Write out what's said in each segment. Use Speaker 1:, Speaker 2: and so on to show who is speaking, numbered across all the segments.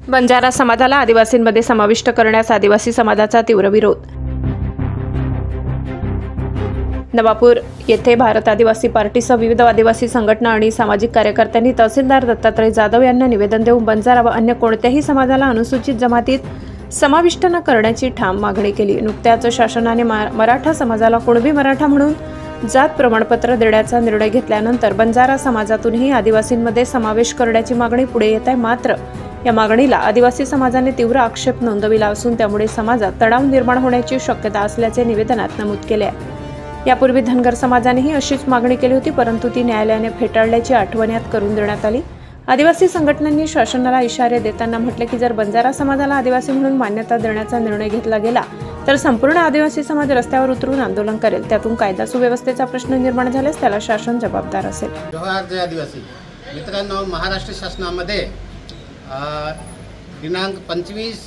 Speaker 1: बंजारा समाजाला आदिवासींमध्ये समाविष्ट करण्यास आदिवासी समाजाचा तीव्र विरोध। नवापूर येथे भारत आदिवासी पार्टीसह विविध आदिवासी संघटना आणि सामाजिक कार्यकर्त्यांनी तहसीलदार दत्तात्रय जाधव यांना निवेदन देऊन बंजारा व अन्य कोणत्याही समाजाला अनुसूचित जमातीत समाविष्ट न करण्याची ठाम मागणी केली। नुकत्याच शासनाने मराठा समाजाला कुणबी मराठा म्हणून जात प्रमाणपत्र देण्याचा निर्णय घेतल्यानंतर बंजारा समाजातूनही आदिवासींमध्ये समावेश करण्याची मागणी पुढे येत आहे। मात्र या मागणीला आदिवासी समाजाने तीव्र आक्षेप नोंदविला असून त्यामुळे समाजात तणाव निर्माण होण्याची शक्यता असल्याचे निवेदनात नमूद केले आहे। यापूर्वी धनगर समाजानेही अशीच मागणी केली होती, परंतु ती न्यायालयाने फेटाळल्याची आठवण यात करून देण्यात आली। आदिवासी संघटनांनी शासनाला इशारे देताना म्हटले की जर बंजारा समाजाला आदिवासी म्हणून मान्यता देण्याचा निर्णय घेतला गेला तर संपूर्ण आदिवासी समाज रस्त्यावर उतरून आंदोलन करेल। त्यातून कायदा सुव्यवस्थेचा प्रश्न निर्माण झाल्यास त्याला शासन जबाबदार असेल।
Speaker 2: जोहार जय आदिवासी मित्रांनो, महाराष्ट्र शासनामध्ये दिनांक 25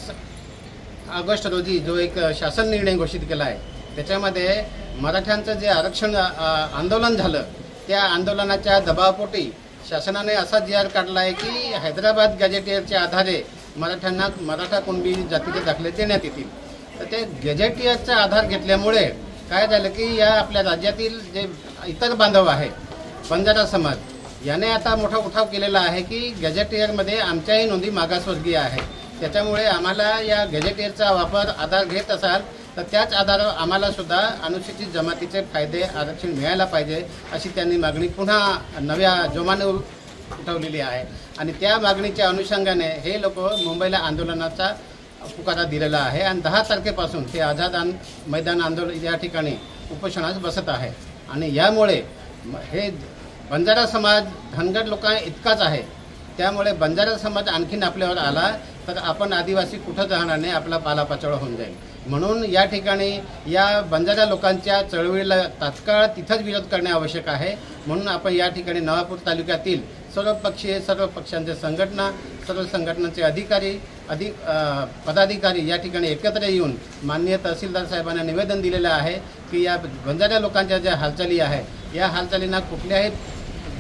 Speaker 2: ऑगस्ट रोजी जो एक शासन निर्णय घोषित केला आहे, त्याच्यामध्ये मराठ्यांचं जे आरक्षण आंदोलन झालं, त्या आंदोलनाच्या दबावापोटी शासनाने असा जी.आर. काढला आहे की हैदराबाद गॅजेटियरच्या आधारे मराठ्यांना मराठा कुणबी जातीचे दाखले देण्यात येतील। तर ते गॅजेटियरचा आधार घेतल्यामुळे काय झालं की या आपल्या राज्यातील जे इतर बांधव आहे बंजारा समाज याने आता मोठा उठाव केलेला आहे की गॅजेटियरमध्ये आमच्याही नोंदी मागासवर्गीय आहे, त्याच्यामुळे आम्हाला या गॅजेटियरचा वापर आधार घेत असाल तर त्याच आधारावर आम्हाला सुद्धा अनुसूचित जमातीचे फायदे आरक्षण मिळायला पाहिजे अशी त्यांनी मागणी पुन्हा नव्या जोमाने उठवलेली आहे। आणि त्या मागणीच्या अनुषंगाने हे लोक मुंबईला आंदोलनाचा पुकारा दिलेला आहे आणि 10 तारखेपासून ते आझाद मैदान आंदोलन या ठिकाणी उपोषणास बसत आहे। आणि यामुळे हे बंजारा समाज धनगर लोकांना इतकाच आहे, त्यामुळे बंजारा समाज आणखीन आपल्यावर आला तर आपण आदिवासी कुठं जाणार नाही, आपला पालापाचोळा होऊन जाईल। म्हणून या ठिकाणी या बंजारा लोकांच्या चळवळीला तात्काळ तिथंच विरोध करणे आवश्यक आहे। म्हणून आपण या ठिकाणी नवापूर तालुक्यातील सर्व पक्षांचे संघटना, सर्व संघटनांचे पदाधिकारी या ठिकाणी एकत्र येऊन माननीय तहसीलदार साहेबांना निवेदन दिलेलं आहे की या बंजारा लोकांच्या ज्या हालचाली आहे या हालचालींना कुठल्याही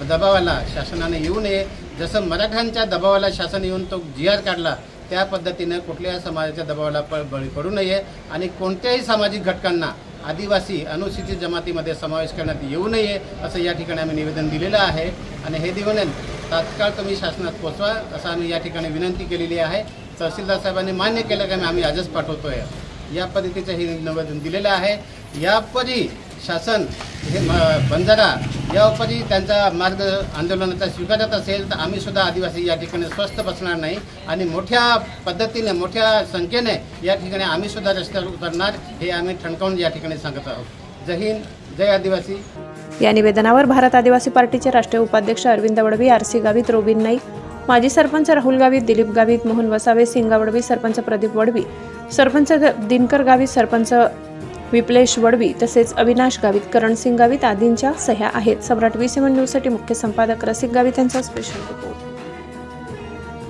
Speaker 2: दबावाला शासनाने येऊ नये। जसं मराठ्यांच्या दबावाला शासन येऊन तो जी.आर. काढला, त्या पद्धतीने कुठल्याही समाजाच्या दबावाला बळी पडू नये आणि कोणत्याही सामाजिक घटकांना आदिवासी अनुसूचित जमातीमध्ये समावेश करण्यात येऊ नये असं या ठिकाणी आम्ही निवेदन दिलेलं आहे। आणि हे निवेदन तात्काळ तुम्ही शासनात पोचवा असं आम्ही या ठिकाणी विनंती केलेली आहे। तहसीलदार साहेबांनी मान्य केलं की आम्ही आजच पाठवतोय, या पद्धतीचं हे निवेदन दिलेलं आहे। यापरी शासन हे बंजारा यापरी त्यांचा मार्ग आंदोलनाचा स्वीकारत असेल तर आम्ही सुद्धा आदिवासी या ठिकाणी स्वस्थ बसणार नाही आणि मोठ्या पद्धतीने मोठ्या संख्येने या ठिकाणी आम्ही सुद्धा रस्त्यावर उतरणार, हे आम्ही ठणकावून या ठिकाणी सांगत आहोत। जय हिंद, जय आदिवासी।
Speaker 1: या निवेदनावर भारत आदिवासी पार्टीचे राष्ट्रीय उपाध्यक्ष अरविंद वडवी, आर.सी. गावित, रोबिन नाईक, माजी सरपंच राहुल गावित, दिलीप गावित, मोहन वसावे, सिंगा वडवी, सरपंच प्रदीप वडवी, सरपंच दिनकर गावित, सरपंच विप्लेश वडवी तसेच अविनाश गावित, करण सिंग गावित आदींच्या सह्या आहेत। सम्राट 20 न्यूजसाठी मुख्य संपादक रसिक गावित यांचा स्पेशल रिपोर्ट।